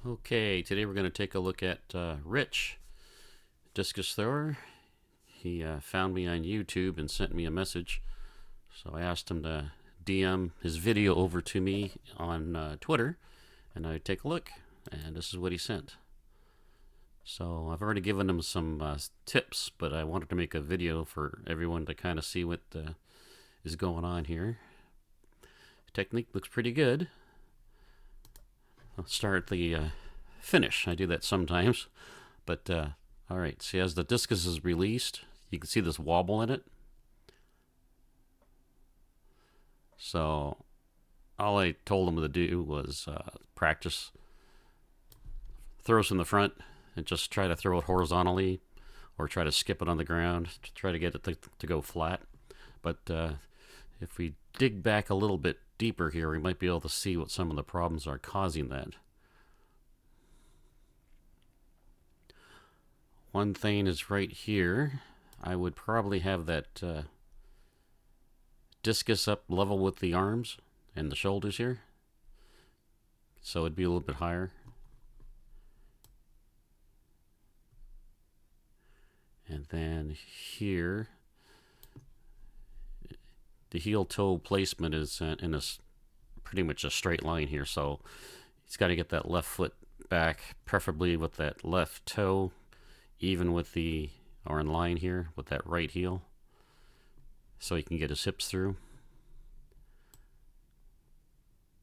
Okay, today we're going to take a look at Rich, Discus thrower. He found me on YouTube and sent me a message. So I asked him to DM his video over to me on Twitter, and I'd take a look. And this is what he sent. So I've already given him some tips, but I wanted to make a video for everyone to kind of see what is going on here. Technique looks pretty good. I'll start at the finish. I do that sometimes. But, alright, see, as the discus is released, you can see this wobble in it. So, all I told him to do was practice throws from the front and just try to throw it horizontally or try to skip it on the ground to try to get it to go flat. But if we dig back a little bit deeper here, we might be able to see what some of the problems are causing that. One thing is right here. I would probably have that discus up level with the arms and the shoulders here, so it'd be a little bit higher. And then here, the heel-toe placement is in a pretty much a straight line here, so he's got to get that left foot back, preferably with that left toe, even with the, or in line here, with that right heel, so he can get his hips through.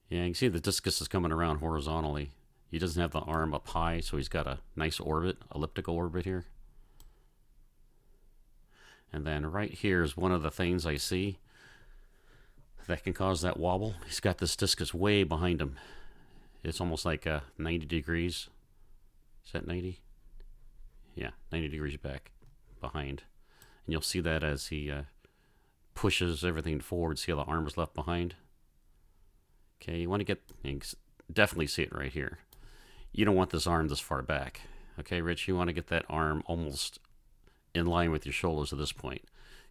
Yeah, you can see the discus is coming around horizontally. He doesn't have the arm up high, so he's got a nice orbit, elliptical orbit here. And then right here is one of the things I see that can cause that wobble. He's got this discus way behind him. It's almost like 90 degrees. Is that 90? Yeah, 90 degrees back behind. And you'll see that as he pushes everything forward. See how the arm is left behind? Okay, you want to get, you can definitely see it right here. You don't want this arm this far back. Okay, Rich, you want to get that arm almost in line with your shoulders at this point,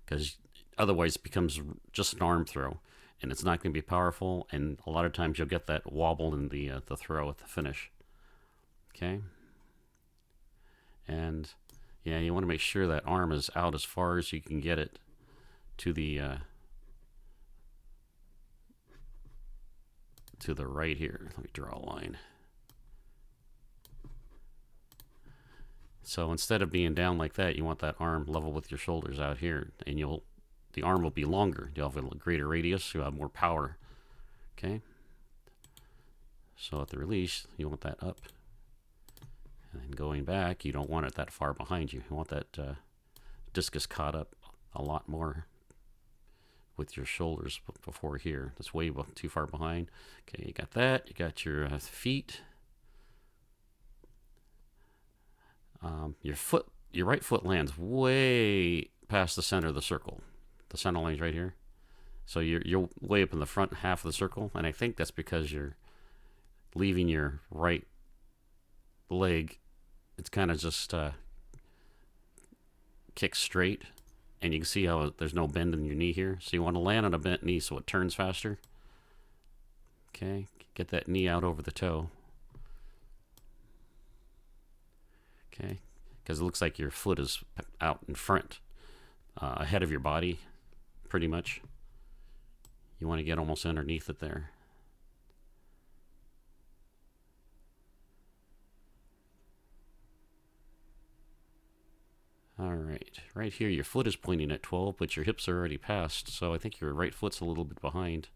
because otherwise it becomes just an arm throw, and it's not going to be powerful, and a lot of times you'll get that wobble in the throw at the finish. Okay? And yeah, you want to make sure that arm is out as far as you can get it to the right here. Let me draw a line. So instead of being down like that, you want that arm level with your shoulders out here, and the arm will be longer. You'll have a greater radius. You'll have more power. Okay. So at the release, you want that up, and then going back, you don't want it that far behind you. You want that discus caught up a lot more with your shoulders before here. That's way too far behind. Okay, you got that. You got your feet. Your right foot lands way past the center of the circle. The center line's right here. So you're way up in the front half of the circle, and I think that's because you're leaving your right leg. It's kind of just kick straight, and you can see how there's no bend in your knee here. So you want to land on a bent knee so it turns faster. Okay, get that knee out over the toe. Okay, because it looks like your foot is out in front, ahead of your body, pretty much. You want to get almost underneath it there. Alright, right here your foot is pointing at 12, but your hips are already past, so I think your right foot's a little bit behind.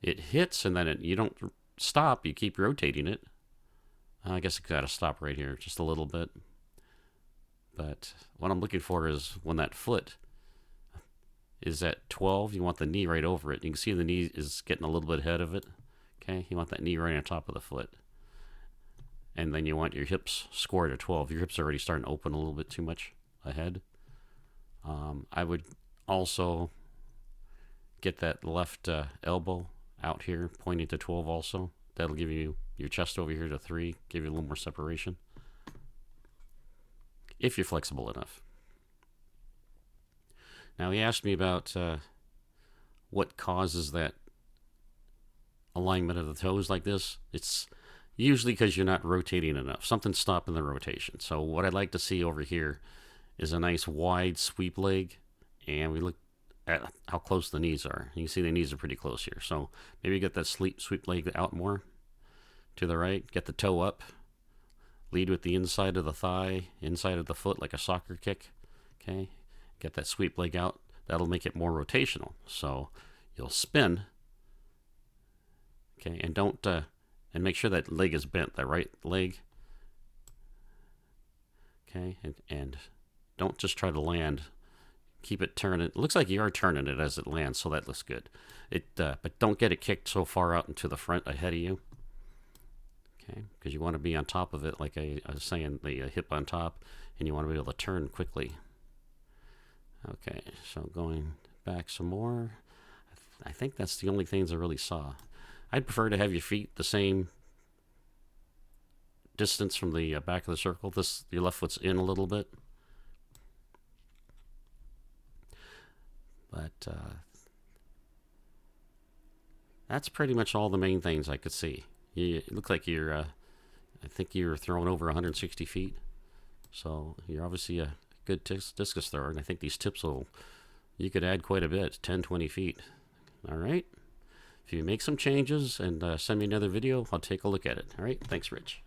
It hits, and then you don't stop, you keep rotating it. I guess I gotta stop right here just a little bit. But what I'm looking for is when that foot is at 12, you want the knee right over it. You can see the knee is getting a little bit ahead of it. Okay, you want that knee right on top of the foot. And then you want your hips squared at 12. Your hips are already starting to open a little bit too much ahead. I would also get that left elbow out here pointing to 12 also. That'll give you your chest over here to 3, give you a little more separation, if you're flexible enough. Now he asked me about what causes that alignment of the toes like this. It's Usually because you're not rotating enough. Something's stopping the rotation. So what I'd like to see over here is a nice wide sweep leg, and we look at how close the knees are. You can see the knees are pretty close here. So maybe get that sweep leg out more to the right. Get the toe up. Lead with the inside of the thigh, inside of the foot like a soccer kick. Okay, get that sweep leg out. That'll make it more rotational. So you'll spin. Okay, and don't and make sure that leg is bent, that right leg. Okay, and don't just try to land. Keep it turning. It looks like you are turning it as it lands, so that looks good. But don't get it kicked so far out into the front ahead of you. Okay, because you want to be on top of it, like I was saying, the hip on top, and you want to be able to turn quickly. Okay, so going back some more. I think that's the only things I really saw. I'd prefer to have your feet the same distance from the back of the circle. Your left foot's in a little bit. But that's pretty much all the main things I could see. You look like you're, I think you're throwing over 160 feet. So you're obviously a good discus thrower. And I think these tips you could add quite a bit, 10, 20 feet. All right. If you make some changes and send me another video, I'll take a look at it. All right. Thanks, Rich.